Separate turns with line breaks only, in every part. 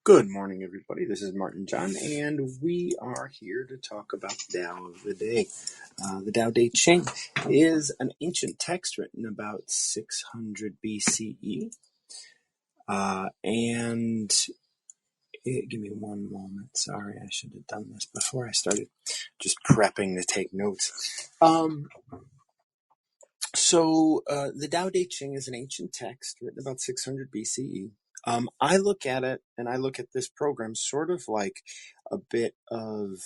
Good morning, everybody. This is Martin John, and we are here to talk about Tao of the Day. The Tao Te Ching is an ancient text written about 600 BCE. Give me one moment. Sorry, I should have done this before I started just prepping to take notes. The Tao Te Ching is an ancient text written about 600 BCE. I look at it, and I look at this program sort of like a bit of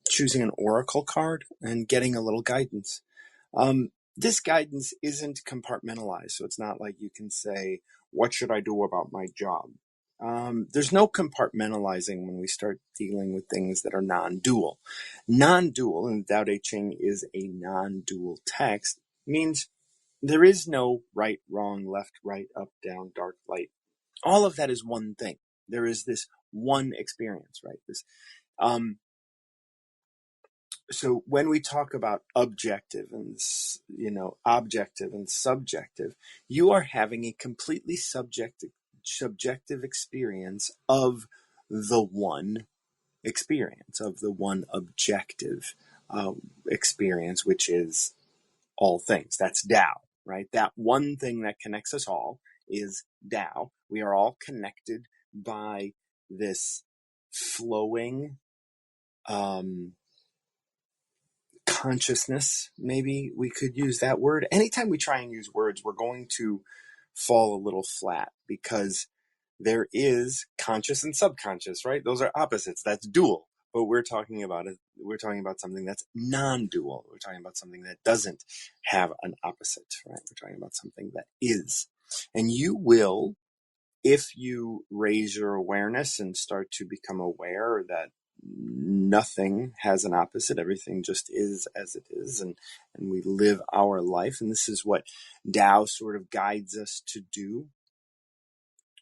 choosing an oracle card and getting a little guidance. This guidance isn't compartmentalized, so it's not like you can say, what should I do about my job? There's no compartmentalizing when we start dealing with things that are non-dual. Non-dual, and Tao Te Ching is a non-dual text, means there is no right, wrong, left, right, up, down, dark, light. All of that is one thing. There is this one experience, right? So when we talk about objective and, objective and subjective, you are having a completely subjective experience of the one experience, of the one objective experience, which is all things. That's Tao, right? That one thing that connects us all is Tao. We are all connected by this flowing consciousness. Maybe we could use that word. Anytime we try and use words, we're going to fall a little flat because there is conscious and subconscious, right? Those are opposites. That's dual. But we're talking about something that's non-dual. We're talking about something that doesn't have an opposite, right? We're talking about something that is. And you will, if you raise your awareness and start to become aware that nothing has an opposite, everything just is as it is, and we live our life, and this is what Tao sort of guides us to do.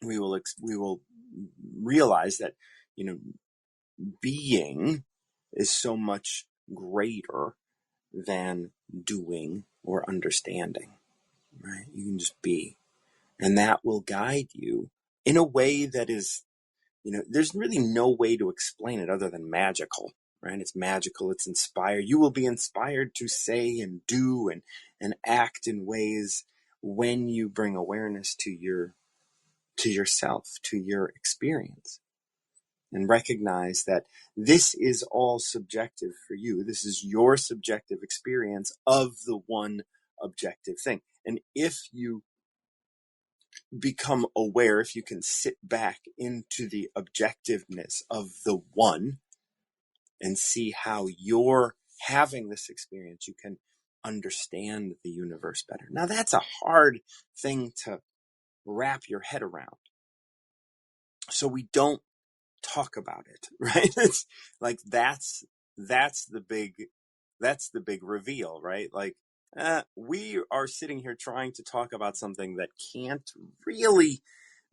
We will realize that, being is so much greater than doing or understanding, right? You can just be, and that will guide you in a way that is, there's really no way to explain it other than magical, right? It's magical. It's inspired. You will be inspired to say and do and act in ways when you bring awareness to yourself, to your experience, and recognize that this is all subjective for you. This is your subjective experience of the one objective thing. And if you become aware, if you can sit back into the objectiveness of the one and see how you're having this experience, you can understand the universe better. Now, that's a hard thing to wrap your head around. So we don't talk about it, right? It's like that's the big reveal, right? Like we are sitting here trying to talk about something that can't really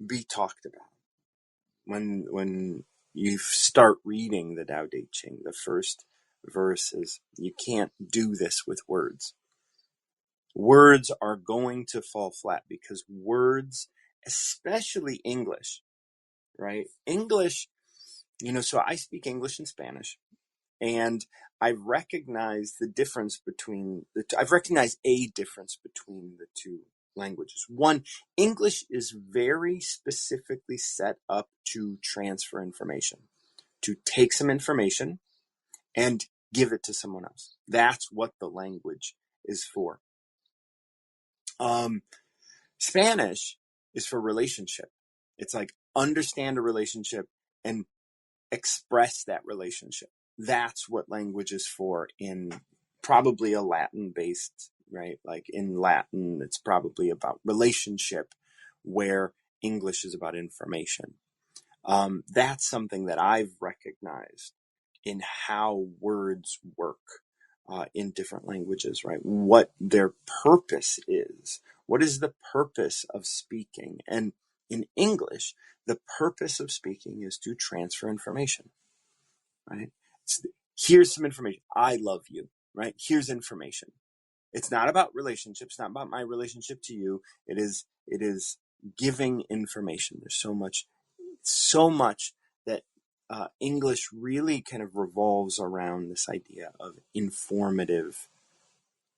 be talked about. When you start reading the Tao Te Ching, the first verse is, you can't do this with words. Words are going to fall flat because words, especially English, right? English, so I speak English and Spanish, and I've recognized a difference between the two languages. One, English is very specifically set up to transfer information, to take some information and give it to someone else. That's what the language is for. Spanish is for relationship. It's like understand a relationship and express that relationship. That's what language is for in probably a Latin-based, right? Like in Latin, it's probably about relationship, where English is about information. That's something that I've recognized in how words work in different languages, right? What their purpose is. What is the purpose of speaking? And in English, the purpose of speaking is to transfer information, right? Here's some information. I love you, right? Here's information. It's not about relationships, not about my relationship to you. It is giving information. There's so much so much that English really kind of revolves around this idea of informative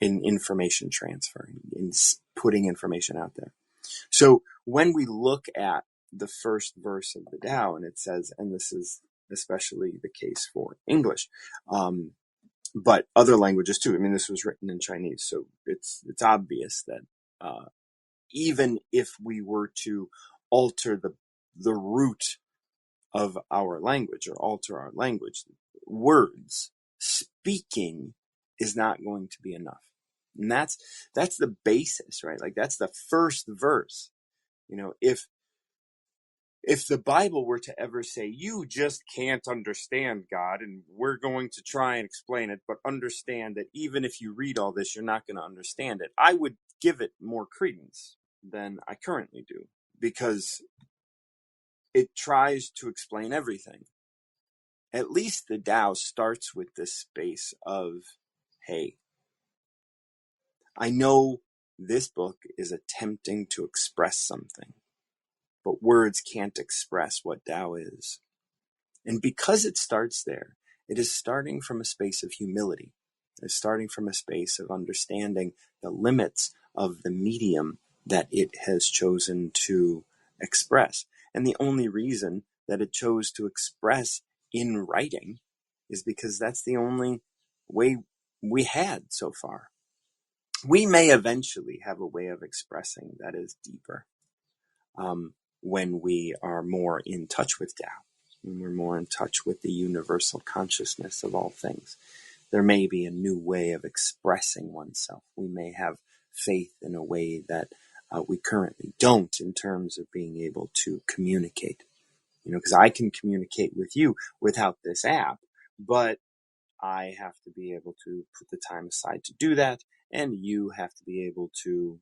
in information transfer, in putting information out there. So when we look at the first verse of the Tao, and it says, and this is especially the case for English, but other languages too. I mean, this was written in Chinese, so it's obvious that even if we were to alter the root of our language or alter our language, words, speaking is not going to be enough. And that's the basis, right? Like that's the first verse. If the Bible were to ever say, you just can't understand God, and we're going to try and explain it, but understand that even if you read all this, you're not going to understand it, I would give it more credence than I currently do, because it tries to explain everything. At least the Tao starts with this space of, hey, I know this book is attempting to express something, but words can't express what Tao is. And because it starts there, it is starting from a space of humility. It's starting from a space of understanding the limits of the medium that it has chosen to express. And the only reason that it chose to express in writing is because that's the only way we had so far. We may eventually have a way of expressing that is deeper when we are more in touch with Tao, when we're more in touch with the universal consciousness of all things. There may be a new way of expressing oneself. We may have faith in a way that we currently don't in terms of being able to communicate. Because I can communicate with you without this app, but I have to be able to put the time aside to do that, and you have to be able to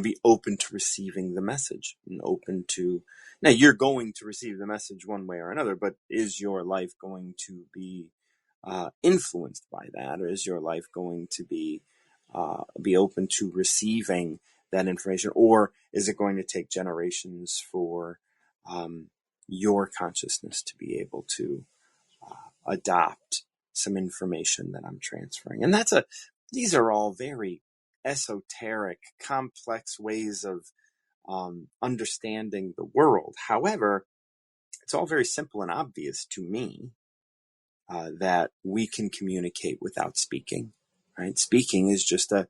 be open to receiving the message and open to, now you're going to receive the message one way or another, but is your life going to be influenced by that? Or is your life going to be open to receiving that information? Or is it going to take generations for your consciousness to be able to adopt some information that I'm transferring? And these are all very esoteric, complex ways of understanding the world. However, it's all very simple and obvious to me that we can communicate without speaking. Right? Speaking is just a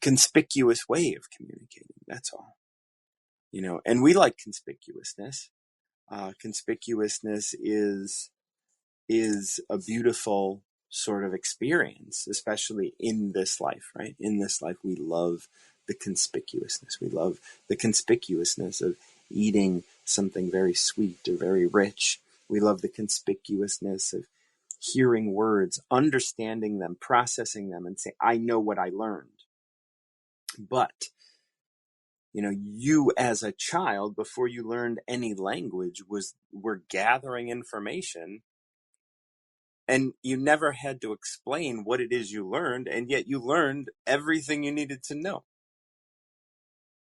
conspicuous way of communicating. That's all. And we like conspicuousness. Conspicuousness is a beautiful sort of experience, especially in this life, right? In this life, we love the conspicuousness. We love the conspicuousness of eating something very sweet or very rich. We love the conspicuousness of hearing words, understanding them, processing them, and say, I know what I learned. But, you as a child, before you learned any language, were gathering information, and you never had to explain what it is you learned, and yet you learned everything you needed to know.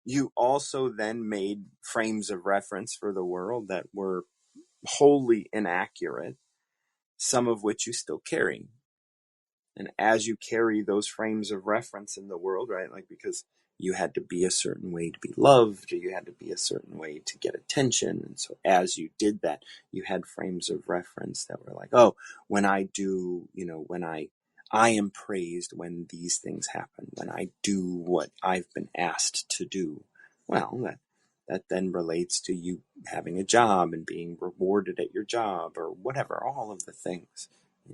You also then made frames of reference for the world that were wholly inaccurate, some of which you still carry. And as you carry those frames of reference in the world, right, like because you had to be a certain way to be loved, or you had to be a certain way to get attention. And so as you did that, you had frames of reference that were like, oh, when I do, when I am praised when these things happen, when I do what I've been asked to do. Well, that then relates to you having a job and being rewarded at your job or whatever, all of the things.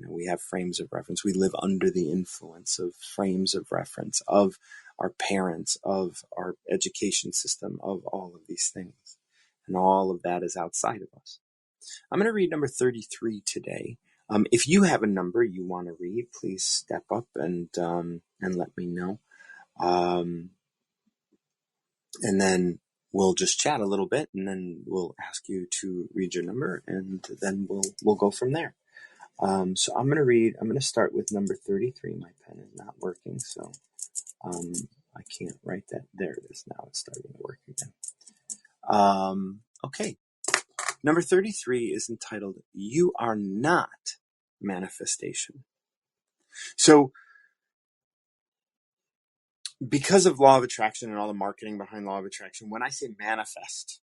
We have frames of reference. We live under the influence of frames of reference, of our parents, of our education system, of all of these things. And all of that is outside of us. I'm going to read number 33 today. If you have a number you want to read, please step up and let me know. And then we'll just chat a little bit, and then we'll ask you to read your number, and then we'll go from there. So I'm going to start with number 33. My pen is not working, so I can't write that. There it is. Now it's starting to work again. Okay. Number 33 is entitled, You Are Not Manifestation. So because of law of attraction and all the marketing behind law of attraction, when I say manifest,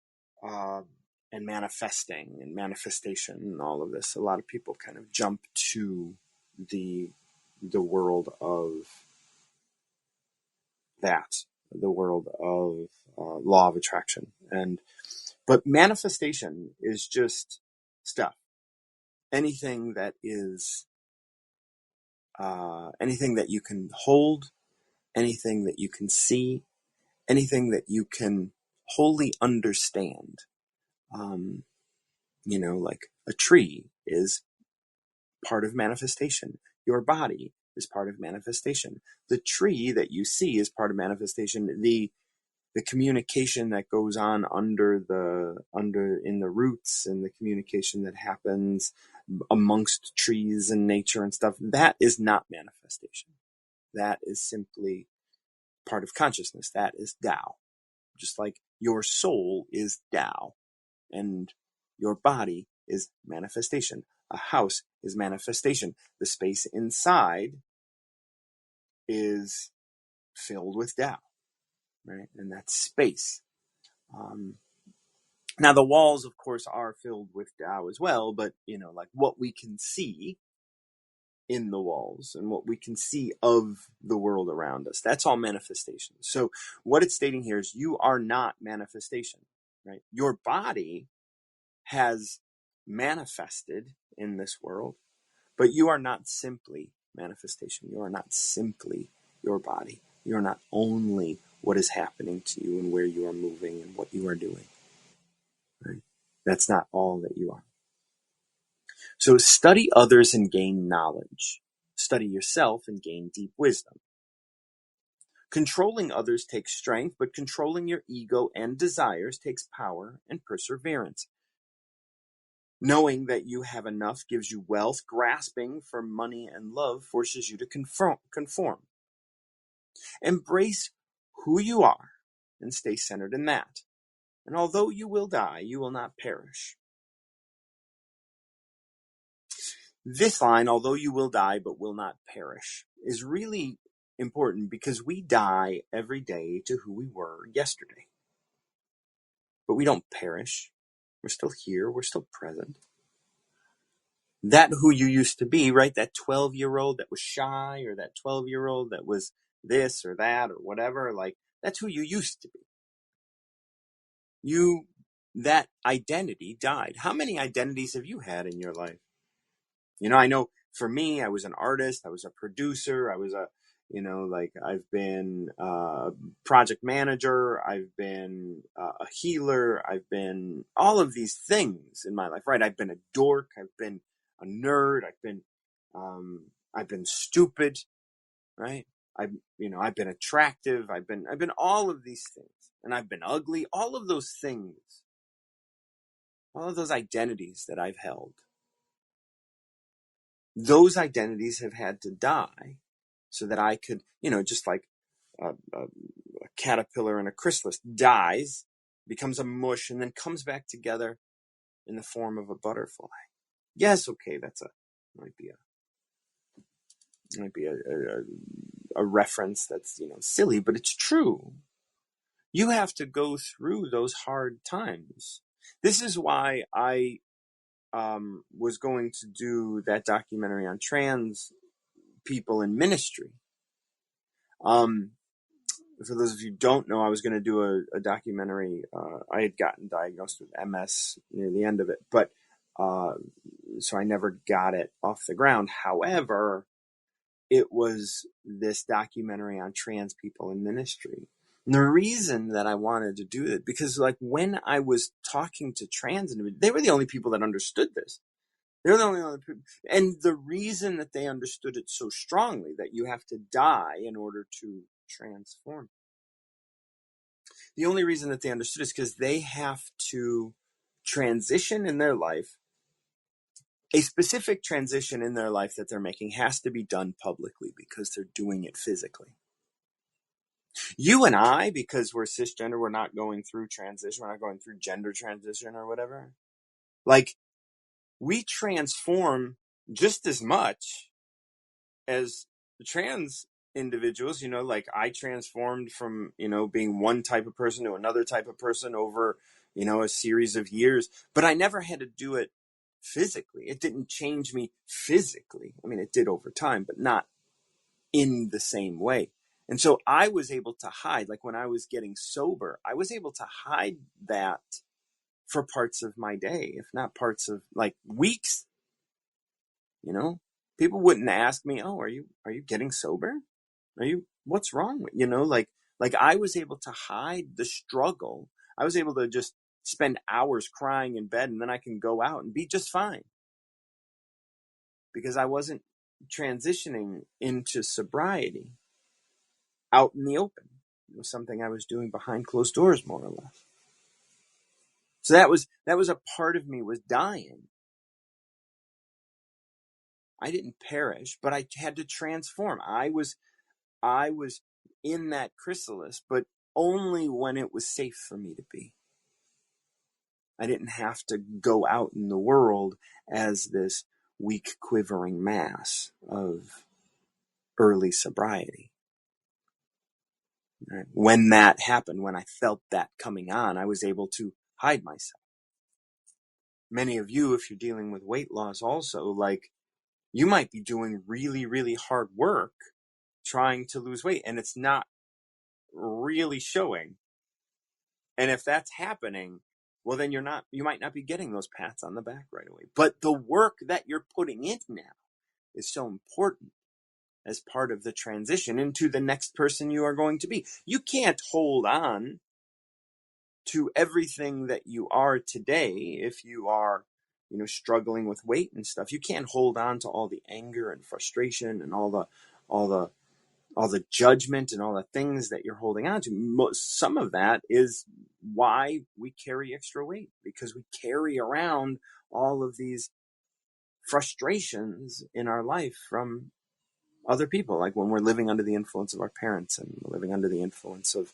and manifesting and manifestation and all of this, a lot of people kind of jump to the world of that, the world of law of attraction. But manifestation is just stuff. Anything that is, anything that you can hold, anything that you can see, anything that you can wholly understand. Like a tree is part of manifestation. Your body is part of manifestation. The tree that you see is part of manifestation. The communication that goes on under in the roots, and the communication that happens amongst trees and nature and stuff, that is not manifestation. That is simply part of consciousness. That is Tao. Just like your soul is Tao, and your body is manifestation. A house is manifestation. The space inside is filled with Tao, right? And that's space. Now the walls, of course, are filled with Tao as well, but like what we can see in the walls and what we can see of the world around us, that's all manifestation. So what it's stating here is you are not manifestation, right? Your body has manifested in this world, but you are not simply manifestation. You are not simply your body. You are not only what is happening to you and where you are moving and what you are doing. Right? That's not all that you are. So study others and gain knowledge. Study yourself and gain deep wisdom. Controlling others takes strength, but controlling your ego and desires takes power and perseverance. Knowing that you have enough gives you wealth. Grasping for money and love forces you to conform. Embrace who you are and stay centered in that. And although you will die, you will not perish. This line, although you will die but will not perish, is really important because we die every day to who we were yesterday. But we don't perish. We're still here. We're still present. That who you used to be, right? That 12-year-old that was shy, or that 12-year-old that was this or that or whatever, like that's who you used to be. That identity died. How many identities have you had in your life? I know for me, I was an artist, I was a producer, I was I've been a project manager, I've been a healer, I've been all of these things in my life, right? I've been a dork, I've been a nerd, I've been stupid, right? I've been attractive, I've been all of these things, and I've been ugly, all of those things, all of those identities that I've held. Those identities have had to die so that I could, just like a caterpillar in a chrysalis dies, becomes a mush, and then comes back together in the form of a butterfly. Yes, okay, might be a reference that's silly, but it's true. You have to go through those hard times. This is why I was going to do that documentary on trans people in ministry. For those of you who don't know, I was going to do a documentary. I had gotten diagnosed with MS near the end of it, but so I never got it off the ground. However, it was this documentary on trans people in ministry. And the reason that I wanted to do it, because like when I was talking to trans individuals, they were the only people that understood this. They're the only other people. And the reason that they understood it so strongly, that you have to die in order to transform. The only reason that they understood is because they have to transition in their life. A specific transition in their life that they're making has to be done publicly because they're doing it physically. You and I, because we're cisgender, we're not going through transition, we're not going through gender transition or whatever. Like, we transform just as much as trans individuals. Like, I transformed from, being one type of person to another type of person over, a series of years, but I never had to do it physically. It didn't change me physically. I mean, it did over time, but not in the same way. And so I was able to hide, like when I was getting sober, I was able to hide that for parts of my day, if not parts of like weeks. People wouldn't ask me, "Oh, are you getting sober? What's wrong with, like I was able to hide the struggle. I was able to just spend hours crying in bed, and then I can go out and be just fine because I wasn't transitioning into sobriety out in the open. It was something I was doing behind closed doors, more or less. So that was a part of me was dying. I didn't perish, but I had to transform. I was in that chrysalis, but only when it was safe for me to be. I didn't have to go out in the world as this weak, quivering mass of early sobriety. Right? When that happened, when I felt that coming on, I was able to hide myself. Many of you, if you're dealing with weight loss also, like, you might be doing really, really hard work trying to lose weight, and it's not really showing. And if that's happening, well, then you might not be getting those pats on the back right away. But the work that you're putting in now is so important as part of the transition into the next person you are going to be. You can't hold on to everything that you are today if you are, struggling with weight and stuff. You can't hold on to all the anger and frustration and all the judgment and all the things that you're holding on to. Some of that is why we carry extra weight, because we carry around all of these frustrations in our life from other people, like when we're living under the influence of our parents and living under the influence of,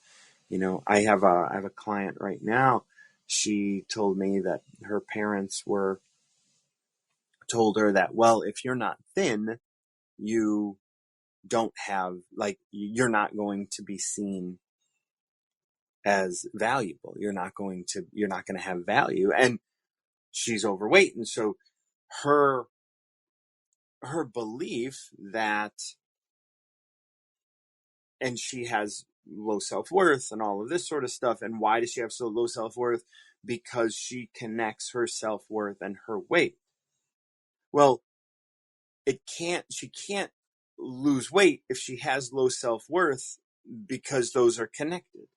I have a client right now. She told me that her parents told her that, well, if you're not thin, you don't have, like, you're not going to be seen as valuable. You're not going to have value. And she's overweight. And so her belief that, and she has low self-worth and all of this sort of stuff. And why does she have so low self-worth? Because she connects her self-worth and her weight. Well, she can't lose weight if she has low self-worth, because those are connected.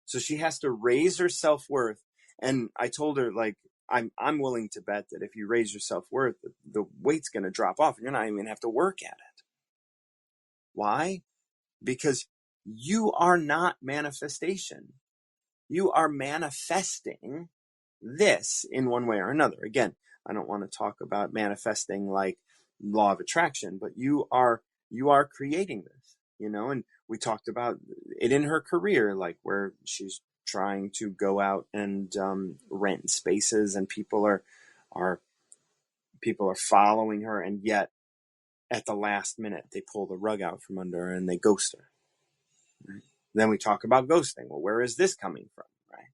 So she has to raise her self-worth. And I told her, like, I'm willing to bet that if you raise your self-worth, the weight's going to drop off and you're not even going to have to work at it. Why? Because you are not manifestation. You are manifesting this in one way or another. Again, I don't want to talk about manifesting like law of attraction, but you are creating this, and we talked about it in her career, like where she's trying to go out and rent spaces, and people are following her, and yet at the last minute they pull the rug out from under her and they ghost her. Right? Then we talk about ghosting. Well, where is this coming from? Right?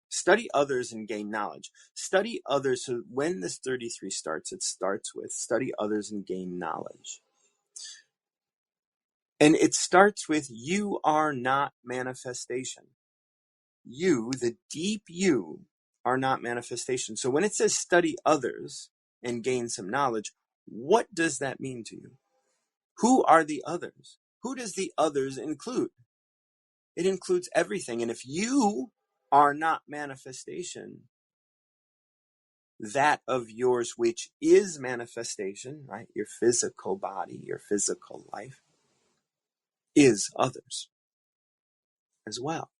Study others and gain knowledge. Study others. So when this 33 starts, it starts with study others and gain knowledge. And it starts with, you are not manifestation. You, the deep you, are not manifestation. So when it says study others and gain some knowledge, what does that mean to you? Who are the others? Who does the others include? It includes everything. And if you are not manifestation, that of yours which is manifestation, right? Your physical body, your physical life, is others as well.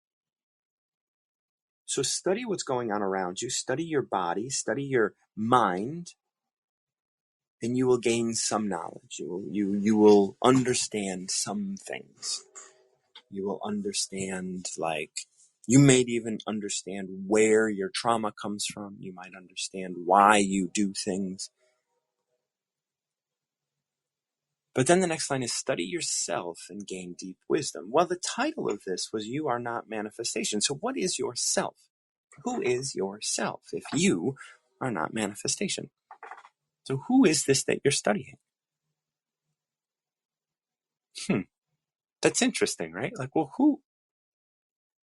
So study what's going on around you, study your body, study your mind, and you will gain some knowledge. You will understand some things. You will understand, you may even understand where your trauma comes from. You might understand why you do things. But then the next line is study yourself and gain deep wisdom. Well, the title of this was You Are Not Manifestation. So what is yourself? Who is yourself if you are not manifestation? So who is this that you're studying? That's interesting, right? Who?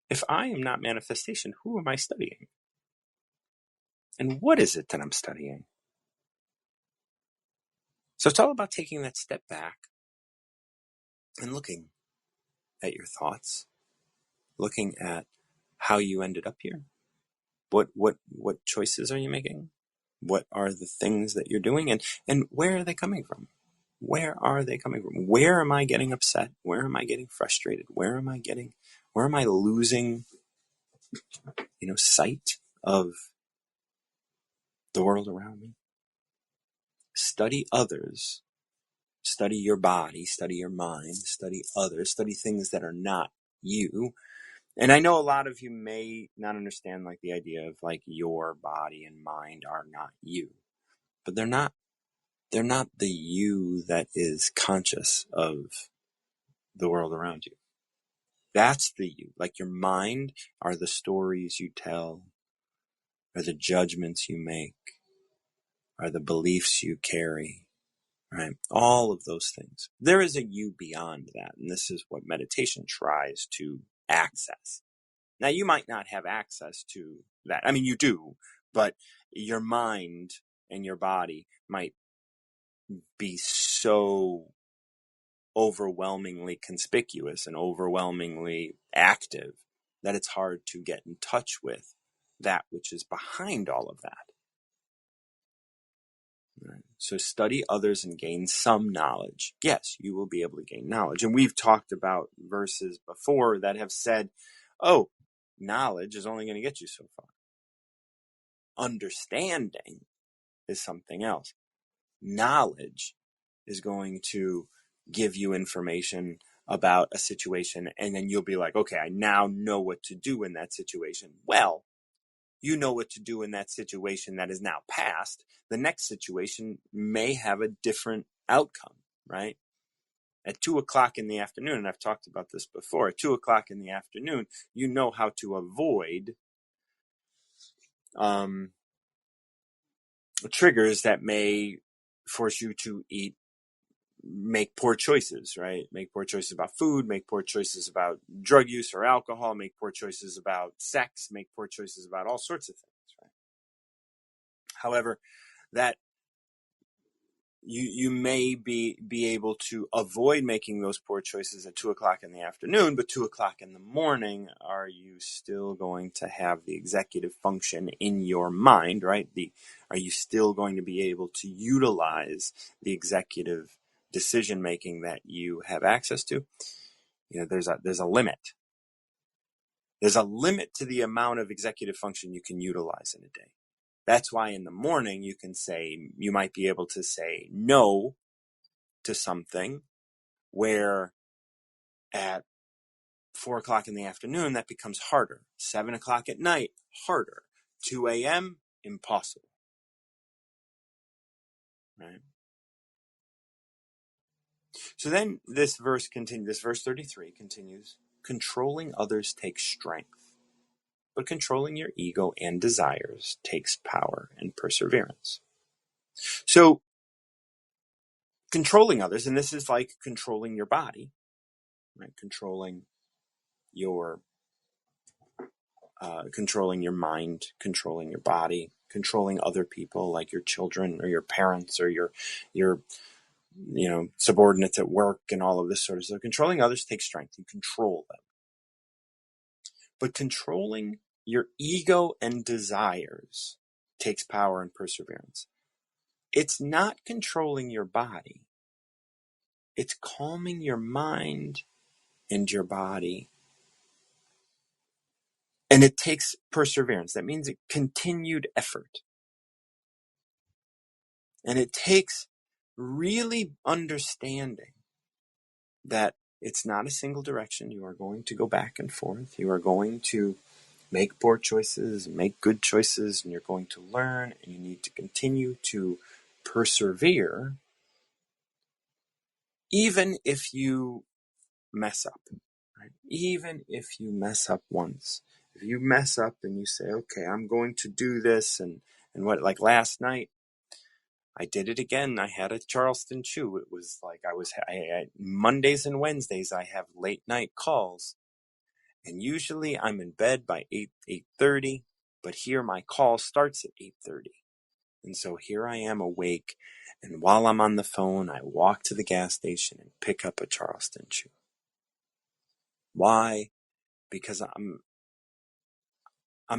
If I am not manifestation, who am I studying? And what is it that I'm studying? So it's all about taking that step back and looking at your thoughts, looking at how you ended up here. What choices are you making? What are the things that you're doing? And where are they coming from? Where are they coming from? Where am I getting upset? Where am I getting frustrated? Where am I losing, sight of the world around me? Study others. Study your body, study your mind, study others, study things that are not you. And I know a lot of you may not understand the idea of your body and mind are not you, but they're not the you that is conscious of the world around you. That's the you. Your mind are the stories you tell, are the judgments you make, are the beliefs you carry, right? All of those things. There is a you beyond that, and this is what meditation tries to access. Now, you might not have access to that. I mean, you do, but your mind and your body might be so overwhelmingly conspicuous and overwhelmingly active that it's hard to get in touch with that which is behind all of that. Right? So study others and gain some knowledge. Yes, you will be able to gain knowledge. And we've talked about verses before that have said, oh, knowledge is only going to get you so far. Understanding is something else. Knowledge is going to give you information about a situation, and then you'll be like, okay, I now know what to do in that situation. Well, you know what to do in that situation that is now past. The next situation may have a different outcome, right? At 2:00 in the afternoon, and I've talked about this before, at 2:00 in the afternoon, you know how to avoid triggers that may force you to make poor choices, right? Make poor choices about food, make poor choices about drug use or alcohol, make poor choices about sex, make poor choices about all sorts of things, right? However, that you may be able to avoid making those poor choices at 2:00 in the afternoon, but 2:00 in the morning, are you still going to have the executive function in your mind, right? Are you still going to be able to utilize the executive decision making that you have access to? There's a limit. There's a limit to the amount of executive function you can utilize in a day. That's why in the morning you might be able to say no to something, where at 4:00 in the afternoon, that becomes harder. 7:00 at night, harder. 2 a.m., impossible. Right? So then this verse 33 continues, controlling others takes strength, but controlling your ego and desires takes power and perseverance. So controlling others, and this is like controlling your body, right? Controlling your mind, controlling your body, controlling other people like your children or your parents or your subordinates at work and all of this sort of stuff. Controlling others takes strength. You control them. But controlling your ego and desires takes power and perseverance. It's not controlling your body. It's calming your mind and your body. And it takes perseverance. That means continued effort. And it takes really understanding that It's not a single direction. You are going to go back and forth. You are going to make poor choices, make good choices, and you're going to learn, and you need to continue to persevere, even if you mess up, right? Even if you mess up once. If you mess up and you say, okay, I'm going to do this, and what, like last night, I did it again. I had a Charleston chew. It was like Mondays and Wednesdays, I have late night calls. And usually I'm in bed by 8:30, but here my call starts at 8:30. And so here I am awake, and while I'm on the phone, I walk to the gas station and pick up a Charleston chew. Why? Because I'm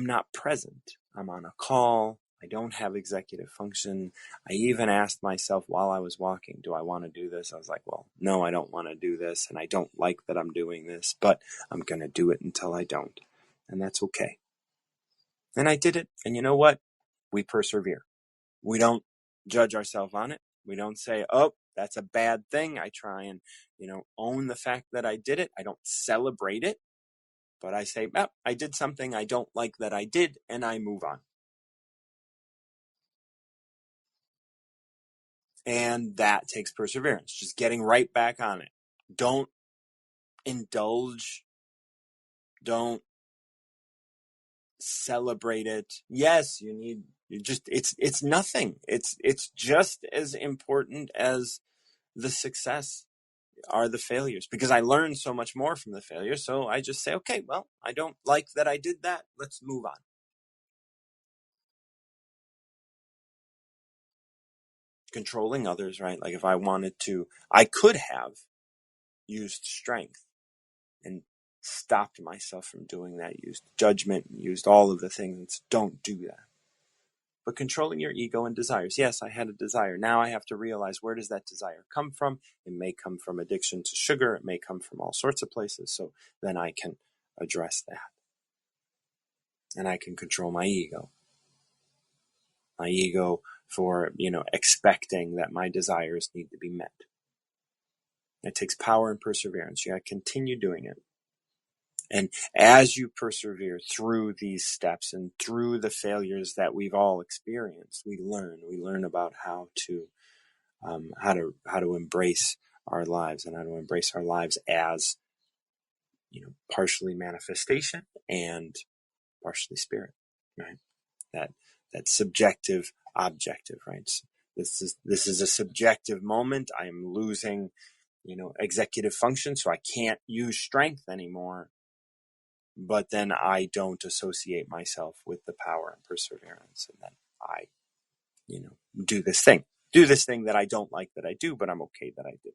not present. I'm on a call. I don't have executive function. I even asked myself while I was walking, do I want to do this? I was like, well, no, I don't want to do this, and I don't like that I'm doing this, but I'm going to do it until I don't. And that's okay. And I did it. And you know what? We persevere. We don't judge ourselves on it. We don't say, oh, that's a bad thing. I try and, own the fact that I did it. I don't celebrate it. But I say, oh, I did something I don't like that I did, and I move on. And that takes perseverance, just getting right back on it. Don't indulge. Don't celebrate it. Yes, it's nothing. It's just as important as the success are the failures, because I learned so much more from the failure. So I just say, okay, well, I don't like that I did that. Let's move on. Controlling others, right? Like if I wanted to, I could have used strength and stopped myself from doing that, used judgment, used all of the things. Don't do that. But controlling your ego and desires. Yes, I had a desire. Now I have to realize, where does that desire come from? It may come from addiction to sugar. It may come from all sorts of places. So then I can address that. And I can control my ego. My ego for, expecting that my desires need to be met. It takes power and perseverance. You got to continue doing it. And as you persevere through these steps and through the failures that we've all experienced, we learn about how to embrace our lives, and how to embrace our lives as, partially manifestation and partially spirit, right? That subjective objective, right? So this is a subjective moment. I am losing, executive function, so I can't use strength anymore. But then I don't associate myself with the power and perseverance, and then I, do this thing that I don't like that I do, but I'm okay that I did.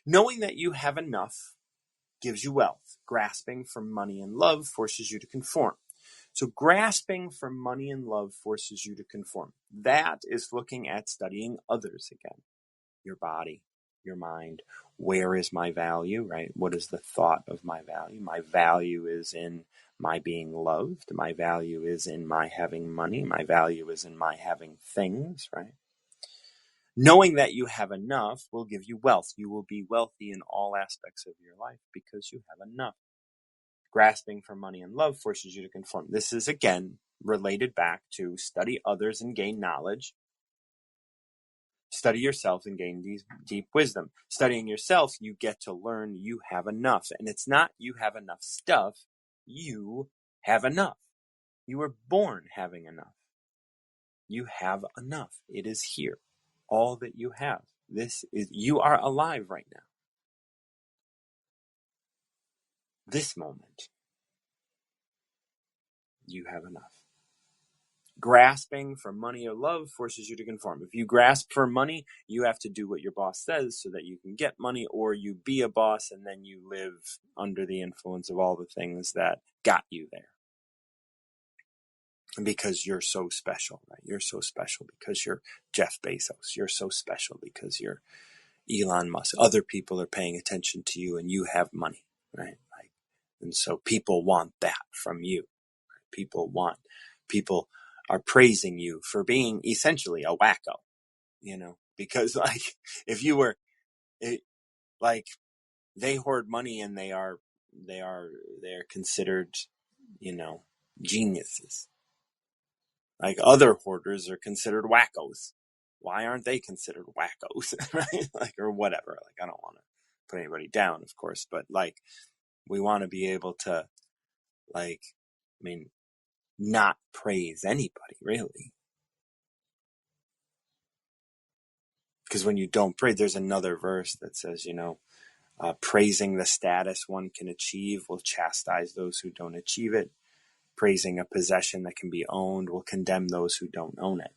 Knowing that you have enough gives you wealth. Grasping for money and love forces you to conform. So grasping for money and love forces you to conform. That is looking at studying others again. Your body, your mind. Where is my value, right? What is the thought of my value? My value is in my being loved. My value is in my having money. My value is in my having things, right? Knowing that you have enough will give you wealth. You will be wealthy in all aspects of your life because you have enough. Grasping for money and love forces you to conform. This is, again, related back to study others and gain knowledge. Study yourself and gain deep wisdom. Studying yourself, you get to learn you have enough. And it's not you have enough stuff. You have enough. You were born having enough. You have enough. It is here. All that you have. You are alive right now. This moment, you have enough. Grasping for money or love forces you to conform. If you grasp for money, you have to do what your boss says so that you can get money, or you be a boss and then you live under the influence of all the things that got you there. Because you're so special, right? You're so special because you're Jeff Bezos. You're so special because you're Elon Musk. Other people are paying attention to you and you have money, right? And so people want that from you. People are praising you for being essentially a wacko, because if you were they hoard money and they are considered, geniuses. Like other hoarders are considered wackos. Why aren't they considered wackos? Right? Like, or whatever. Like, I don't want to put anybody down, of course, but like, we want to be able to, like, I mean, not praise anybody, really. Because when you don't praise, there's another verse that says, praising the status one can achieve will chastise those who don't achieve it. Praising a possession that can be owned will condemn those who don't own it.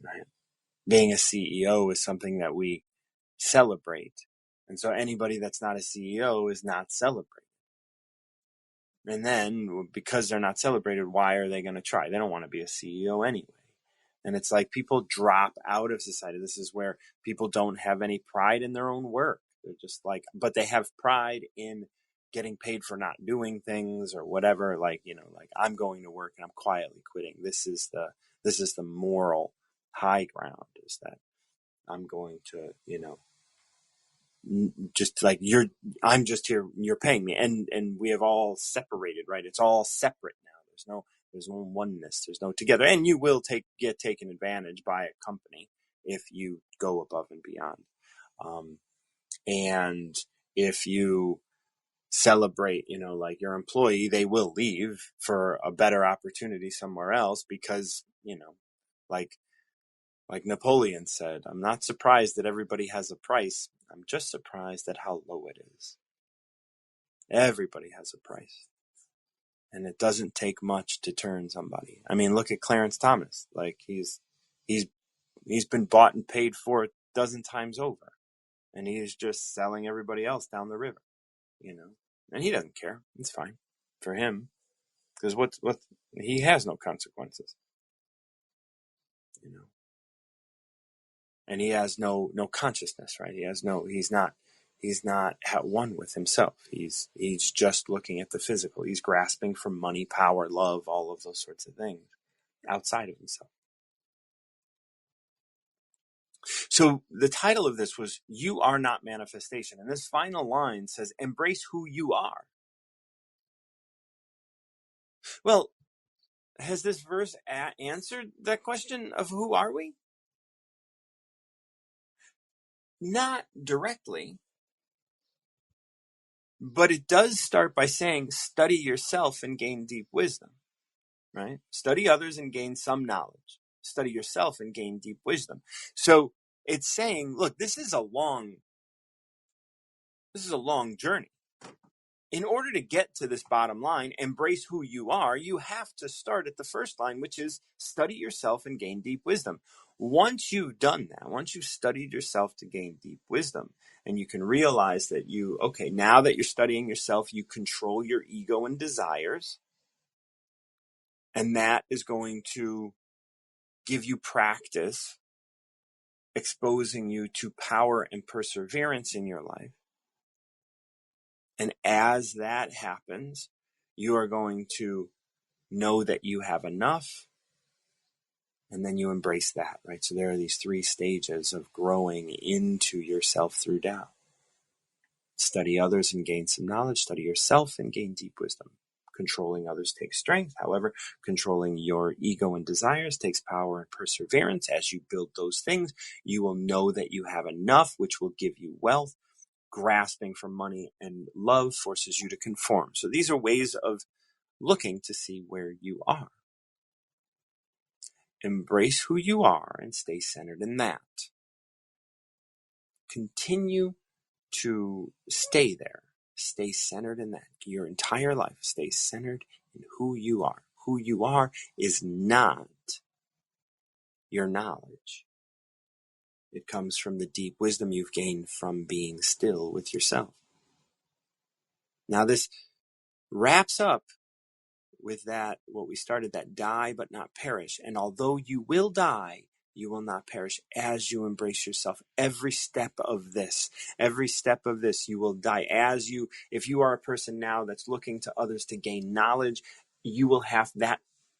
Right? Being a CEO is something that we celebrate. And so anybody that's not a CEO is not celebrated. And then because they're not celebrated, why are they going to try? They don't want to be a CEO anyway. And it's like people drop out of society. This is where people don't have any pride in their own work. They're just like, but they have pride in getting paid for not doing things or whatever. Like, like I'm going to work and I'm quietly quitting. This is the moral high ground, is that I'm going to, just like I'm just here, you're paying me. And we have all separated, right? It's all separate now. There's no oneness. There's no together. And you will get taken advantage by a company if you go above and beyond. And if you celebrate, like your employee, they will leave for a better opportunity somewhere else because, like Napoleon said, I'm not surprised that everybody has a price. I'm just surprised at how low it is. Everybody has a price. And it doesn't take much to turn somebody. I mean, look at Clarence Thomas. Like he's been bought and paid for a dozen times over. And he's just selling everybody else down the river, And he doesn't care. It's fine for him. Because what he has no consequences. And he has no consciousness, right? He's not at one with himself. He's just looking at the physical. He's grasping for money, power, love, all of those sorts of things outside of himself. So the title of this was You Are Not Manifestation. And this final line says, embrace who you are. Well, has this verse answered that question of who are we? Not directly. But it does start by saying, study yourself and gain deep wisdom, right? Study others and gain some knowledge. Study yourself and gain deep wisdom. So it's saying, look, this is a long journey. In order to get to this bottom line, embrace who you are, you have to start at the first line, which is study yourself and gain deep wisdom. Once you've done that, once you've studied yourself to gain deep wisdom, and you can realize that now that you're studying yourself, you control your ego and desires, and that is going to give you practice, exposing you to power and perseverance in your life. And as that happens, you are going to know that you have enough, and then you embrace that, right? So there are these 3 stages of growing into yourself through Tao. Study others and gain some knowledge. Study yourself and gain deep wisdom. Controlling others takes strength. However, controlling your ego and desires takes power and perseverance. As you build those things, you will know that you have enough, which will give you wealth. Grasping for money and love forces you to conform. So these are ways of looking to see where you are. Embrace who you are and stay centered in that. Continue to stay there. Stay centered in that. Your entire life, stay centered in who you are. Who you are is not your knowledge. It comes from the deep wisdom you've gained from being still with yourself. Now this wraps up with that, what we started, that die but not perish. And although you will die, you will not perish as you embrace yourself. Every step of this, you will die. If you are a person now that's looking to others to gain knowledge, you will have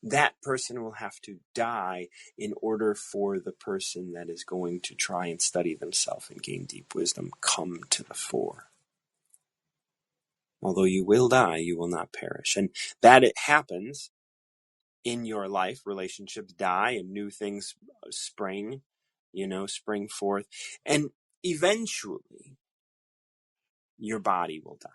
that person will have to die in order for the person that is going to try and study themselves and gain deep wisdom come to the fore. Although you will die, you will not perish. And that it happens in your life. Relationships die and new things spring forth. And eventually, your body will die.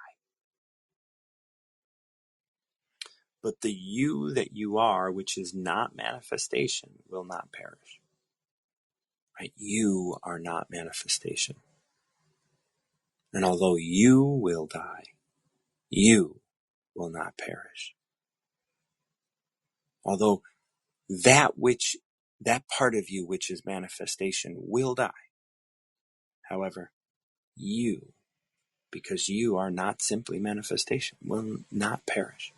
But the you that you are, which is not manifestation, will not perish. Right? You are not manifestation. And although you will die, you will not perish. Although that part of you which is manifestation will die. However, you, because you are not simply manifestation, will not perish.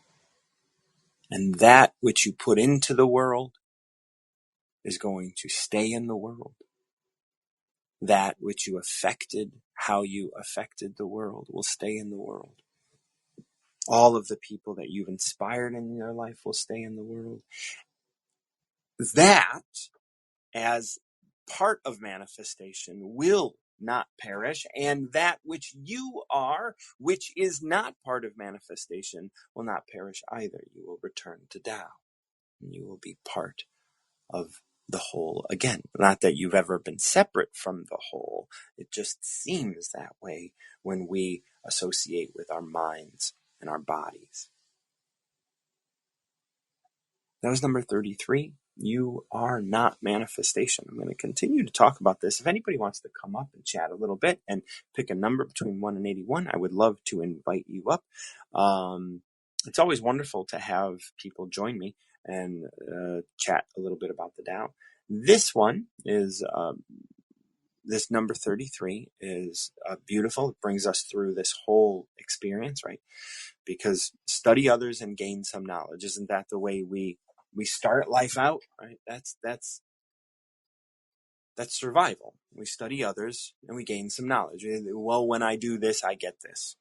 And that which you put into the world is going to stay in the world. That which you affected, how you affected the world, will stay in the world. All of the people that you've inspired in your life will stay in the world. That, as part of manifestation, will not perish, and that which you are, which is not part of manifestation, will not perish either. You will return to Tao, and you will be part of the whole again. Not that you've ever been separate from the whole. It just seems that way when we associate with our minds and our bodies. That was number 33. You are not manifestation. I'm going to continue to talk about this. If anybody wants to come up and chat a little bit and pick a number between 1 and 81, I would love to invite you up. It's always wonderful to have people join me and chat a little bit about the Tao. This one is, this number 33 is beautiful. It brings us through this whole experience, right? Because study others and gain some knowledge. Isn't that the way we start life out, right? That's survival. We study others and we gain some knowledge. Well, when I do this, I get this.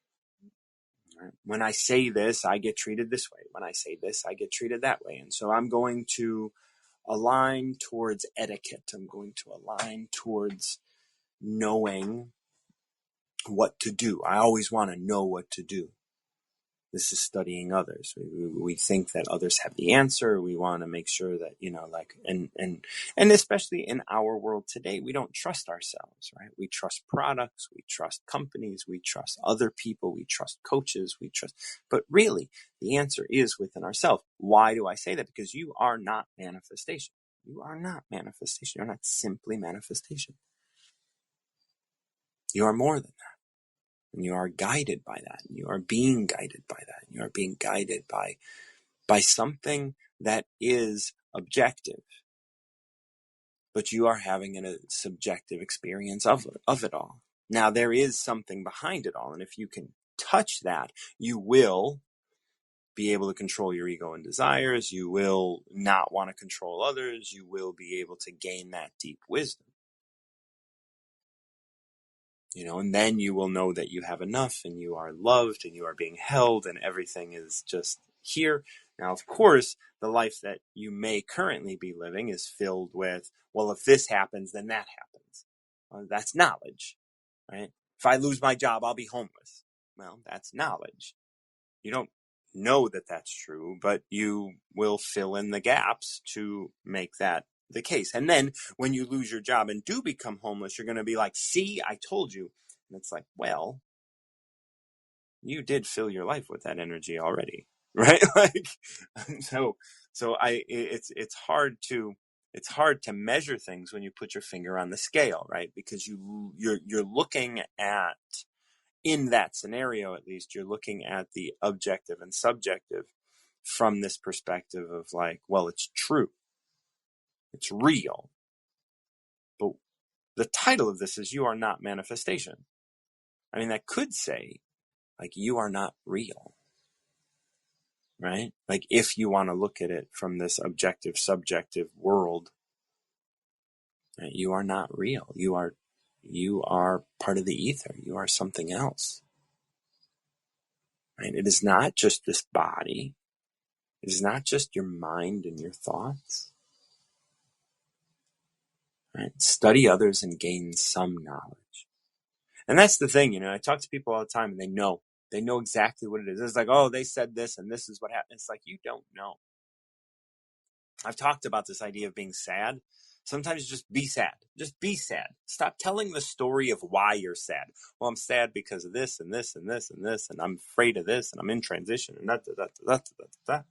Right? When I say this, I get treated this way. When I say this, I get treated that way. And so I'm going to align towards etiquette. I'm going to align towards knowing what to do. I always want to know what to do. This is studying others. We think that others have the answer. We want to make sure that, and especially in our world today, we don't trust ourselves, right? We trust products, we trust companies, we trust other people, we trust coaches, but really the answer is within ourselves. Why do I say that? Because you are not manifestation. You are not manifestation. You're not simply manifestation. You are more than that. And you are guided by that. And you are being guided by that. And you are being guided by something that is objective. But you are having a subjective experience of it all. Now, there is something behind it all. And if you can touch that, you will be able to control your ego and desires. You will not want to control others. You will be able to gain that deep wisdom. And then you will know that you have enough and you are loved and you are being held and everything is just here. Now, of course, the life that you may currently be living is filled with, well, if this happens, then that happens. Well, that's knowledge, right? If I lose my job, I'll be homeless. Well, that's knowledge. You don't know that that's true, but you will fill in the gaps to make that the case. And then when you lose your job and do become homeless, you're going to be like, see, I told you. And it's like, well, you did fill your life with that energy already, right? It's hard to measure things when you put your finger on the scale, right? Because you're looking at, in that scenario, at least, you're looking at the objective and subjective from this perspective of like, well, it's true. It's real. But the title of this is You Are Not Manifestation. I mean, that could say, like, you are not real, right? Like, if you want to look at it from this objective, subjective world, right, you are not real. You are part of the ether. You are something else, right? It is not just this body. It is not just your mind and your thoughts. Right? Study others and gain some knowledge. And that's the thing, I talk to people all the time and they know They know exactly what it is. It's like, oh, they said this and this is what happened. It's like, you don't know. I've talked about this idea of being sad. Sometimes just be sad. Just be sad. Stop telling the story of why you're sad. Well, I'm sad because of this and this and this and this, and I'm afraid of this, and I'm in transition, and that.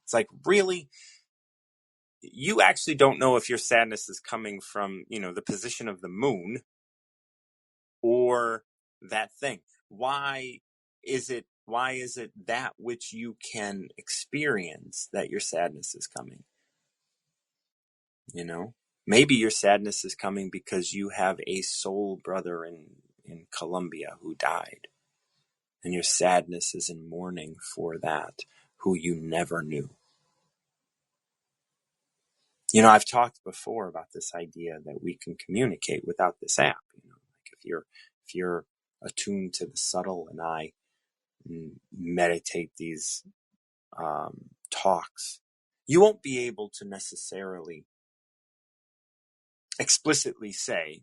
It's like, really? You actually don't know if your sadness is coming from, the position of the moon or that thing. Why is it that which you can experience that your sadness is coming? Maybe your sadness is coming because you have a soul brother in Colombia who died, and your sadness is in mourning for that, who you never knew. I've talked before about this idea that we can communicate without this app. Like if you're attuned to the subtle, and I meditate these talks, you won't be able to necessarily explicitly say,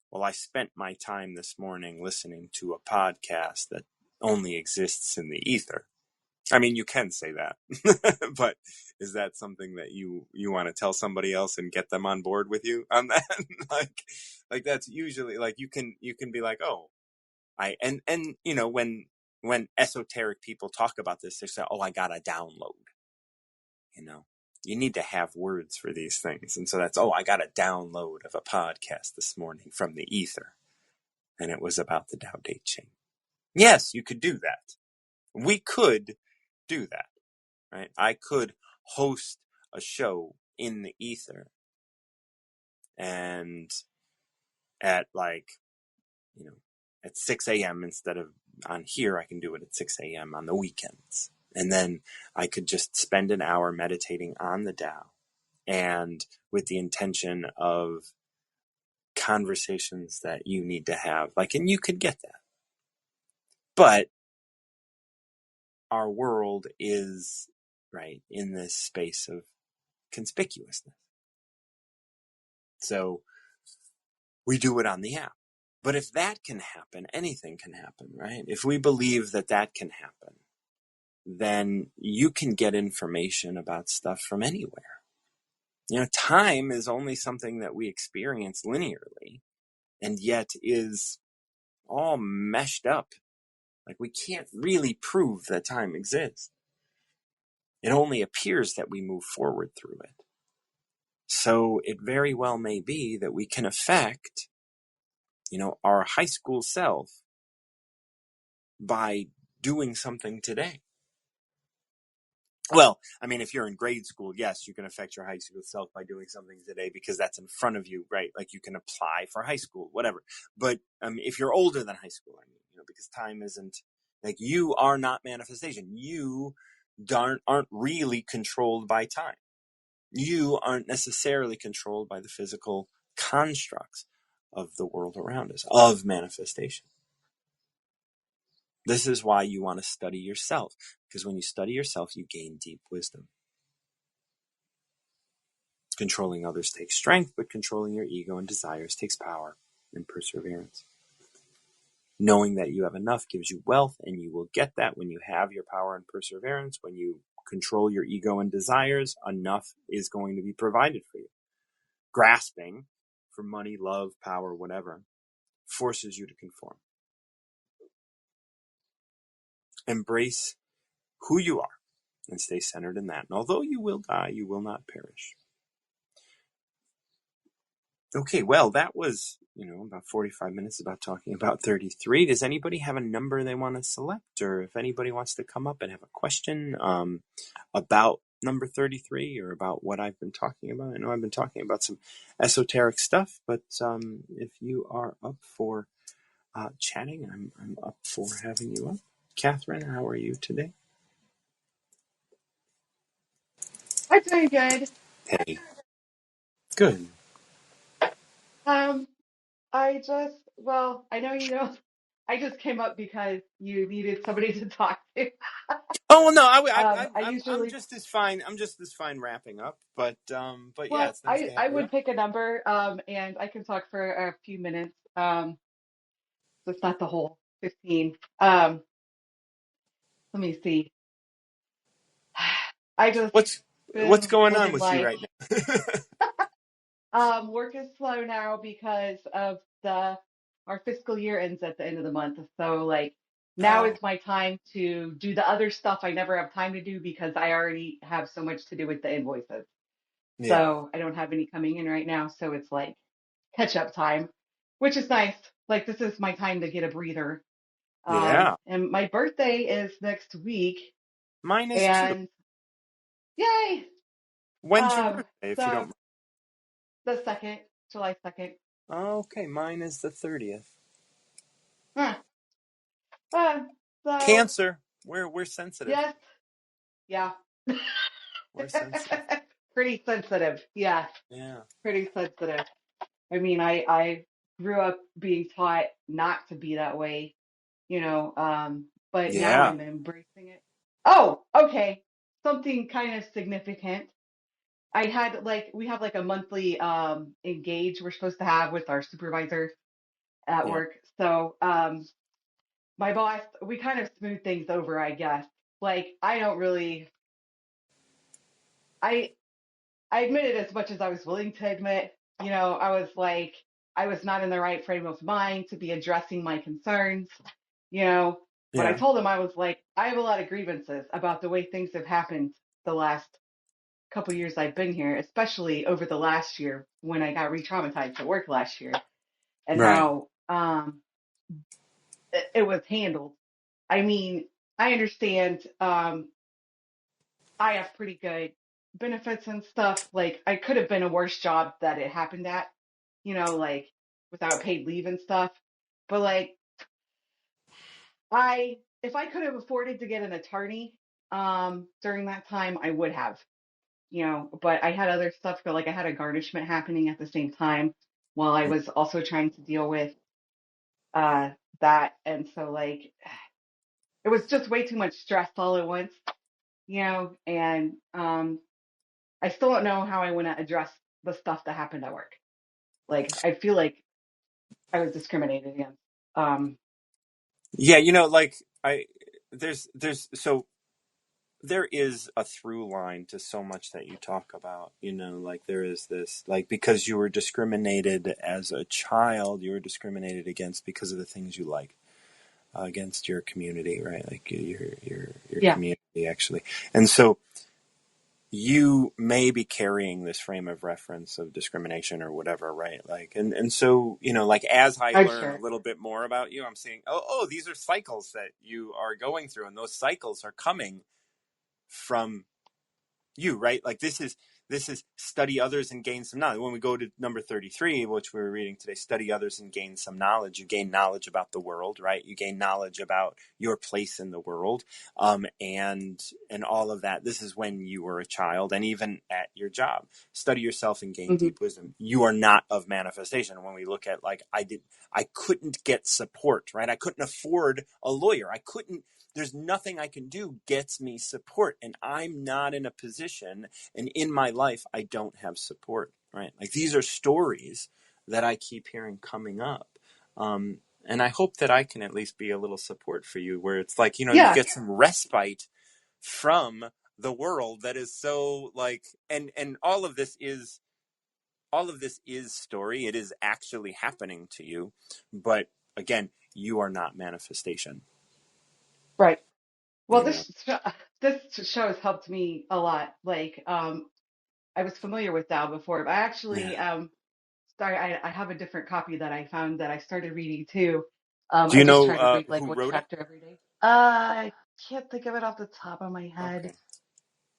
well, I spent my time this morning listening to a podcast that only exists in the ether. I mean, you can say that, but is that something that you want to tell somebody else and get them on board with you on that? like that's usually like you can be like, oh, and when esoteric people talk about this, they say, oh, I got a download. You need to have words for these things. And so that's, oh, I got a download of a podcast this morning from the ether. And it was about the Tao Te Ching. Yes, you could do that. We could do that, right? I could host a show in the ether, and at at 6 a.m. instead of on here, I can do it at 6 a.m. on the weekends. And then I could just spend an hour meditating on the Tao, and with the intention of conversations that you need to have, and you could get that. But our world is right in this space of conspicuousness. So we do it on the app. But if that can happen, anything can happen, right? If we believe that can happen, then you can get information about stuff from anywhere. Time is only something that we experience linearly, and yet is all meshed up. Like, we can't really prove that time exists. It only appears that we move forward through it. So it very well may be that we can affect, our high school self by doing something today. Well, I mean, if you're in grade school, yes, you can affect your high school self by doing something today because that's in front of you, right? Like, you can apply for high school, whatever. But if you're older than high school, because time isn't, like, you are not manifestation. You aren't really controlled by time. You aren't necessarily controlled by the physical constructs of the world around us, of manifestation. This is why you want to study yourself, because when you study yourself, you gain deep wisdom. Controlling others takes strength, but controlling your ego and desires takes power and perseverance. Knowing that you have enough gives you wealth, and you will get that when you have your power and perseverance. When you control your ego and desires, enough is going to be provided for you. Grasping for money, love, power, whatever, forces you to conform. Embrace who you are and stay centered in that. And although you will die, you will not perish. Okay, well, that was, about 45 minutes about talking about 33. Does anybody have a number they want to select? Or if anybody wants to come up and have a question about number 33 or about what I've been talking about? I know I've been talking about some esoteric stuff, but if you are up for chatting, I'm up for having you up. Catherine, how are you today?
I'm doing good.
Hey. Good.
I know I just came up because you needed somebody to talk to.
Oh well, no,
I
I'm
usually,
just as fine. I'm just as fine wrapping up. But yeah, it's nice to have
I
you up.
would pick a number, and I can talk for a few minutes. So it's not the whole 15. let me see. I just
What's
been
going on
living
with you
life.
right now?
Work is slow now because of the our fiscal year ends at the end of the month. So like now
Oh,
is my time to do the other stuff I never have time to do because I already have so much to do with the invoices.
yeah,
So I don't have any coming in right now. So it's like catch up time, which is nice. Like this is my time to get a breather.
yeah.
And my birthday is next week,
Mine is too.
and yay!
When's your
Um,
birthday, if you don't
so
mind?
the second, July 2nd.
Okay, mine is the 30th.
Huh. Uh, so
Cancer. We're sensitive.
yes, yeah.
We're sensitive.
Pretty sensitive. Yeah,
Yeah,
pretty sensitive. I mean, I grew up being taught not to be that way, but now
yeah,
I'm embracing it. Oh, okay. Something kind of significant. I had like we have like a monthly engage we're supposed to have with our supervisor at
yeah,
work. So my boss, we kind of smooth things over, I guess. Like I don't really I I admitted as much as I was willing to admit, I was like I was not in the right frame of mind to be addressing my concerns, you know. But I
yeah.
told him I was like, I have a lot of grievances about the way things have happened the last couple years I've been here, especially over the last year when I got re-traumatized at work last year, and
Right.
how it was handled. I mean, I understand I have pretty good benefits and stuff. Like I could have been a worse job that it happened at, like without paid leave and stuff. But like if I could have afforded to get an attorney during that time, I would have, but I had other stuff like I had a garnishment happening at the same time while I was also trying to deal with uh that. And so like it was just way too much stress all at once, and I still don't know how I want to address the stuff that happened at work. Like I feel like I was discriminated against. Um,
Yeah, like so there is a through line to so much that you talk about, like there is this, like, because you were discriminated as a child, you were discriminated against because of the things you like, against your community, right? Like your
yeah,
community actually. And so you may be carrying this frame of reference of discrimination or whatever, right? Like, and so, like, as I
I'm
learn a
sure.
little bit more about you, I'm seeing, oh, these are cycles that you are going through, and those cycles are coming from you, right? Like, this is study others and gain some knowledge. When we go to number 33, which we were reading today, study others and gain some knowledge. You gain knowledge about the world, right? You gain knowledge about your place in the world, and all of that. This is when you were a child, and even at your job. Study yourself and gain
Hmm.
deep wisdom. You are not of manifestation. When we look at, like, I couldn't get support, right? I couldn't afford a lawyer. There's nothing I can do gets me support, and I'm not in a position, and in my life I don't have support, right? Like, these are stories that I keep hearing coming up, and I hope that I can at least be a little support for you, where it's like, you
Yeah,
get some respite from the world that is so, like, and all of this is story. It is actually happening to you, but again, you are not manifestation,
right. Well,
you know.
this show has helped me a lot. Like, I was familiar with Thou before, but I
Yeah.
actually started. I have a different copy that I found that I started reading too.
Do
I
you
just
know
try to read like
who
one
wrote it?
chapter every day. I can't think of it off the top of my head.
Okay.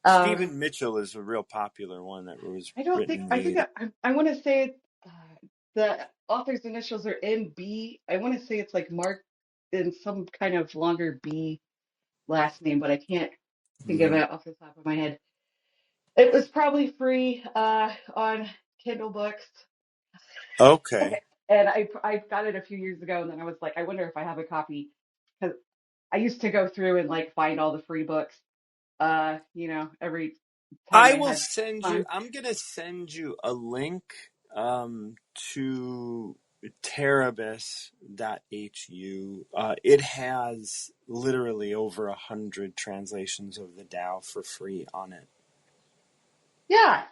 Um,
Stephen Mitchell is a real popular one that was
I don't
written
think
in
I
the
think
80s.
I want to say it, the author's initials are MB. I want to say it's like Mark in some kind of longer B last name, but I can't think of
Hmm.
it off the top of my head. It was probably free on Kindle books.
Okay.
And I got it a few years ago, and then I was like, I wonder if I have a copy because I used to go through and like find all the free books, every time I had time.
I'm going to send you a link, to Terabis.hu. It has literally over 100 translations of the Tao for free on it.
Yeah.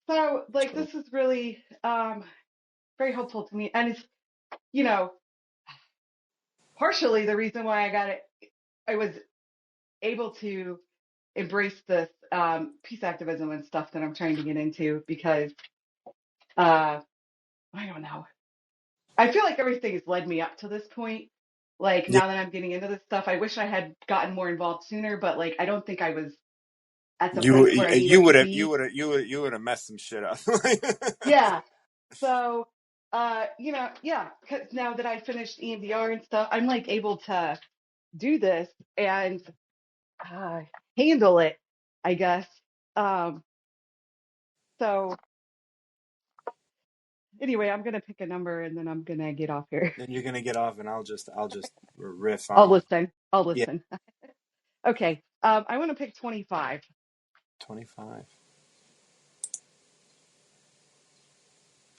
So like
So
this is really very helpful to me. And it's, you know, partially the reason why I got it, I was able to embrace this peace activism and stuff that I'm trying to get into because I don't know. I feel like everything has led me up to this point. Like
yeah,
now that I'm getting into this stuff, I wish I had gotten more involved sooner, but like I don't think I was at the
you
place where I needed to be.
you would have messed some shit up.
Yeah. So yeah, because now that I finished EMDR and stuff, I'm like able to do this and uh, handle it, I guess. Um, so anyway, I'm gonna pick a number and then I'm gonna get off here.
Then you're gonna get off, and I'll just riff
I'll
on.
listen. I'll
Yeah,
listen. Okay. I want to pick 25.
25.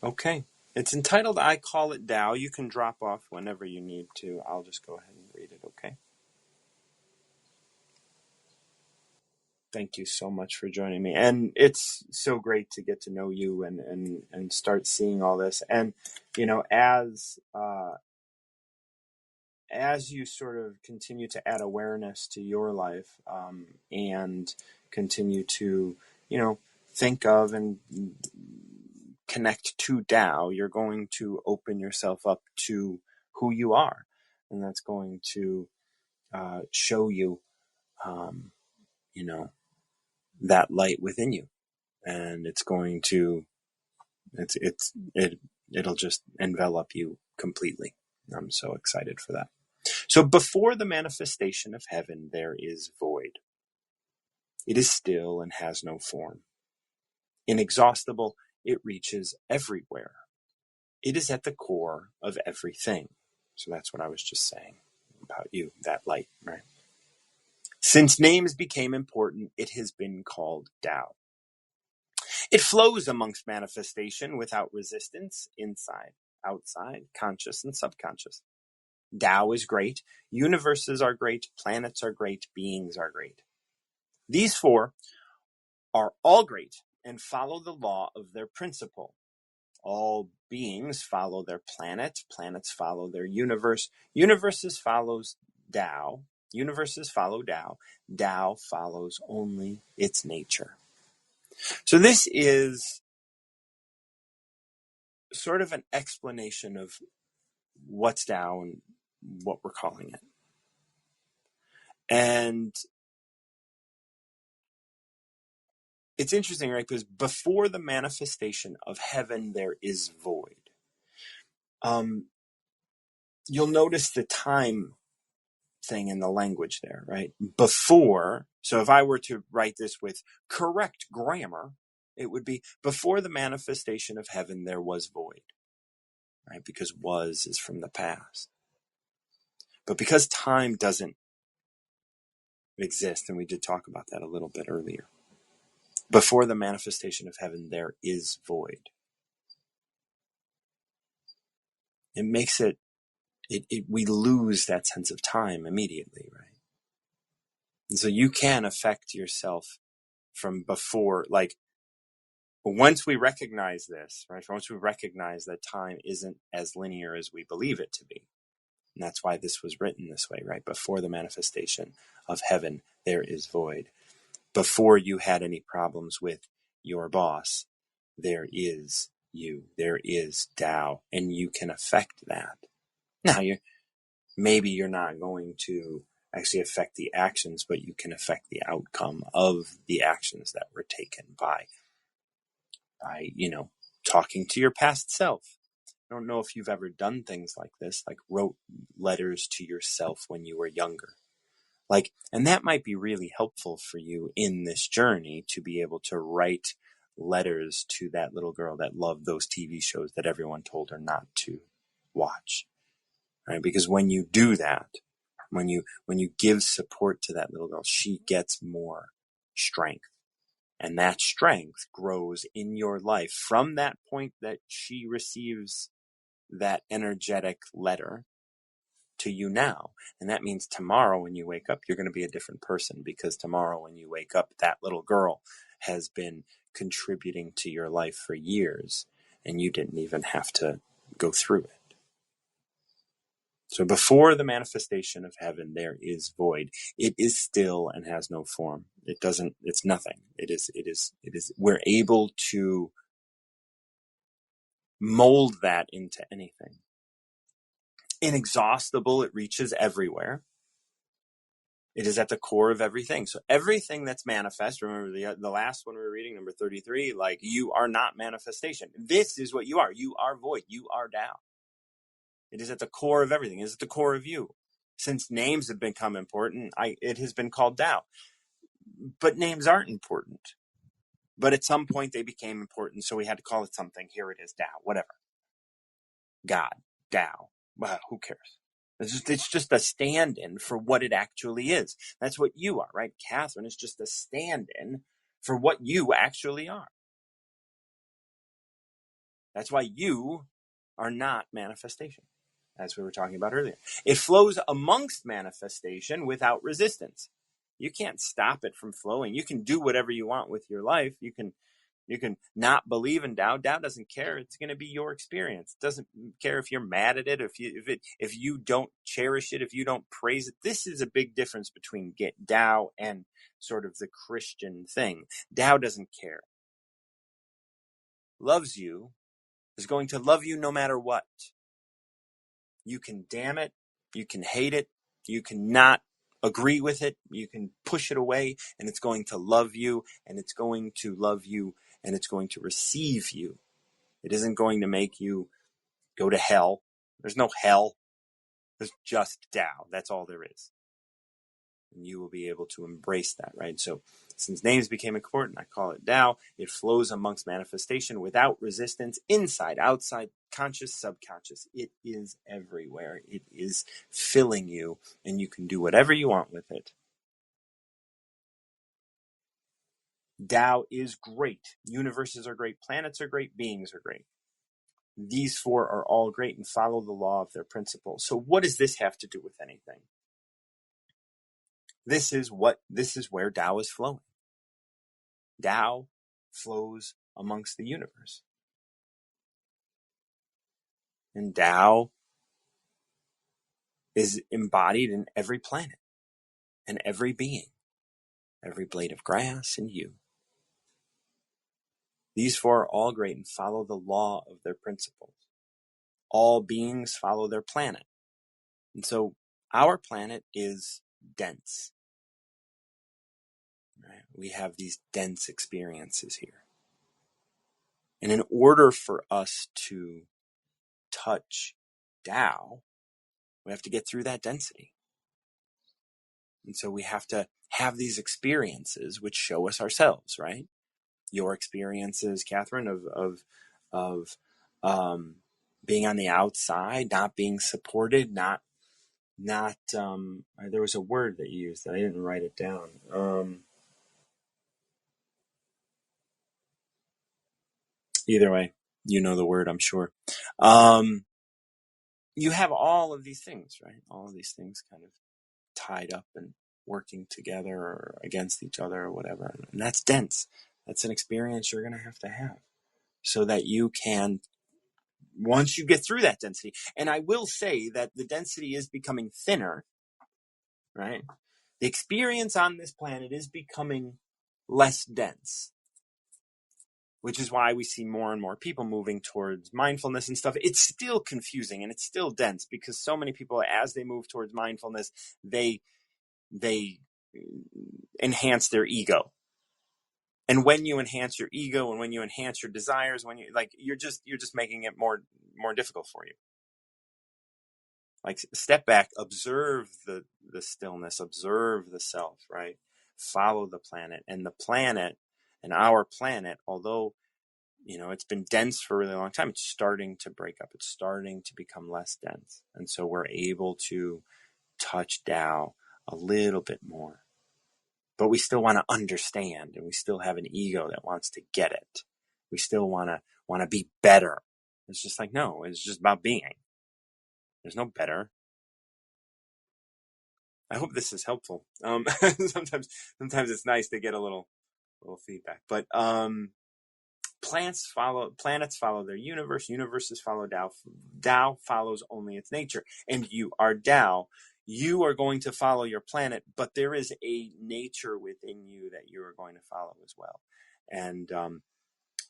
Okay. It's entitled I Call It Tao. You can drop off whenever you need to. I'll just go ahead and read it, okay? Thank you so much for joining me. And it's so great to get to know you and start seeing all this. And, you know, as you sort of continue to add awareness to your life, and continue to, you know, think of and connect to Tao, you're going to open yourself up to who you are. And that's going to show you, you know, that light within you. And it's going to, it'll just envelop you completely. I'm so excited for that. So before the manifestation of heaven, there is void. It is still and has no form. Inexhaustible, it reaches everywhere. It is at the core of everything. So that's what I was just saying about you, that light, right? Since names became important, it has been called Tao. It flows amongst manifestation without resistance, inside, outside, conscious and subconscious. Tao is great, universes are great, planets are great, beings are great. These four are all great and follow the law of their principle. All beings follow their planet, planets follow their universe, universes follows Tao, universes follow Tao, Tao follows only its nature. So this is sort of an explanation of what's Tao and what we're calling it. And it's interesting, right? Because before the manifestation of heaven, there is void. You'll notice the time thing in the language there, right? Before, so if I were to write this with correct grammar, it would be before the manifestation of heaven, there was void, right? Because was is from the past. But because time doesn't exist, and we did talk about that a little bit earlier, before the manifestation of heaven, there is void. It makes it we lose that sense of time immediately, right? And so you can affect yourself from before, like once we recognize this, right? Once we recognize that time isn't as linear as we believe it to be. And that's why this was written this way, right? Before the manifestation of heaven, there is void. Before you had any problems with your boss, there is you, there is Tao, and you can affect that. Now, maybe you're not going to actually affect the actions, but you can affect the outcome of the actions that were taken by talking to your past self. I don't know if you've ever done things like this, like wrote letters to yourself when you were younger. And that might be really helpful for you in this journey to be able to write letters to that little girl that loved those TV shows that everyone told her not to watch. Right? Because when you do that, when you give support to that little girl, she gets more strength. And that strength grows in your life from that point that she receives that energetic letter to you now. And that means tomorrow when you wake up, you're going to be a different person, because tomorrow when you wake up, that little girl has been contributing to your life for years, and you didn't even have to go through it. So before the manifestation of heaven, there is void. It is still and has no form. It's nothing. It is, we're able to mold that into anything. Inexhaustible, it reaches everywhere. It is at the core of everything. So everything that's manifest, remember the last one we were reading, number 33, like, you are not manifestation. This is what you are. You are void. You are Tao. It is at the core of everything. It is at the core of you. Since names have become important, it has been called Tao. But names aren't important. But at some point they became important, so we had to call it something. Here it is, Tao, whatever. God, Tao. Well, who cares? It's just a stand-in for what it actually is. That's what you are, right? Catherine is just a stand-in for what you actually are. That's why you are not manifestation, as we were talking about earlier. It flows amongst manifestation without resistance. You can't stop it from flowing. You can do whatever you want with your life. You can not believe in Tao. Tao doesn't care. It's going to be your experience. It doesn't care if you're mad at it, if you don't cherish it, if you don't praise it. This is a big difference between Tao and sort of the Christian thing. Tao doesn't care. Loves you, is going to love you no matter what. You can damn it. You can hate it. You can not agree with it. You can push it away, and it's going to love you, and it's going to love you, and it's going to receive you. It isn't going to make you go to hell. There's no hell. There's just Tao. That's all there is. And you will be able to embrace that, right? So since names became important, I call it Tao. It flows amongst manifestation without resistance, inside, outside, conscious, subconscious. It is everywhere. It is filling you, and you can do whatever you want with it. Tao is great. Universes are great. Planets are great. Beings are great. These four are all great and follow the law of their principles. So what does this have to do with anything? This is where Tao is flowing. Tao flows amongst the universe. And Tao is embodied in every planet and every being, every blade of grass and you. These four are all great and follow the law of their principles. All beings follow their planet. And so our planet is dense. Right? We have these dense experiences here. And in order for us to touch Tao, we have to get through that density. And so we have to have these experiences which show us ourselves, right? Your experiences, Catherine, of being on the outside, not being supported, not there was a word that you used that I didn't write it down. Either way, you know the word, I'm sure. You have all of these things, right? All of these things kind of tied up and working together or against each other or whatever. And that's dense. That's an experience you're going to have so that you can, once you get through that density, and I will say that the density is becoming thinner, right? The experience on this planet is becoming less dense, which is why we see more and more people moving towards mindfulness and stuff. It's still confusing and it's still dense because so many people, as they move towards mindfulness, they enhance their ego. And when you enhance your ego and when you enhance your desires, when you're just making it more difficult for you. Like, step back, observe the stillness, observe the self, right? Follow the planet. And the planet, and our planet, although it's been dense for a really long time, it's starting to break up. It's starting to become less dense. And so we're able to touch Tao a little bit more. But we still want to understand, and we still have an ego that wants to get it. We still want to be better. It's just like, no, it's just about being. There's no better. I hope this is helpful. Sometimes it's nice to get a little feedback, but planets follow their universes follow Tao follows only its nature, and you are Tao. You are going to follow your planet, but there is a nature within you that you are going to follow as well. And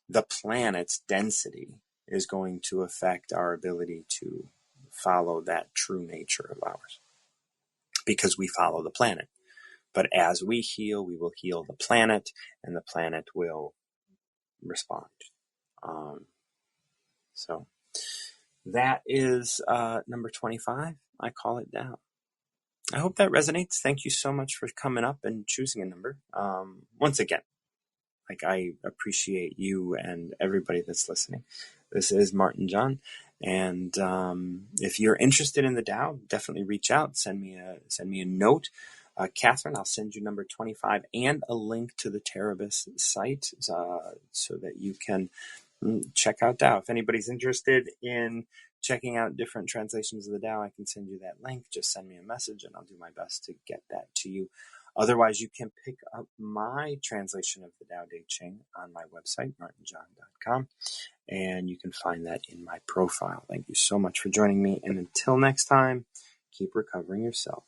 the planet's density is going to affect our ability to follow that true nature of ours, because we follow the planet. But as we heal, we will heal the planet, and the planet will respond. So that is number 25. I call it down. I hope that resonates. Thank you so much for coming up and choosing a number. Once again, like, I appreciate you and everybody that's listening. This is Martin John, and if you're interested in the Tao, definitely reach out. Send me a note. Catherine, I'll send you number 25 and a link to the Terabis site so that you can check out Tao. If anybody's interested in checking out different translations of the Tao, I can send you that link. Just send me a message and I'll do my best to get that to you. Otherwise, you can pick up my translation of the Tao Te Ching on my website, martinjohn.com, and you can find that in my profile. Thank you so much for joining me, and until next time, keep recovering yourself.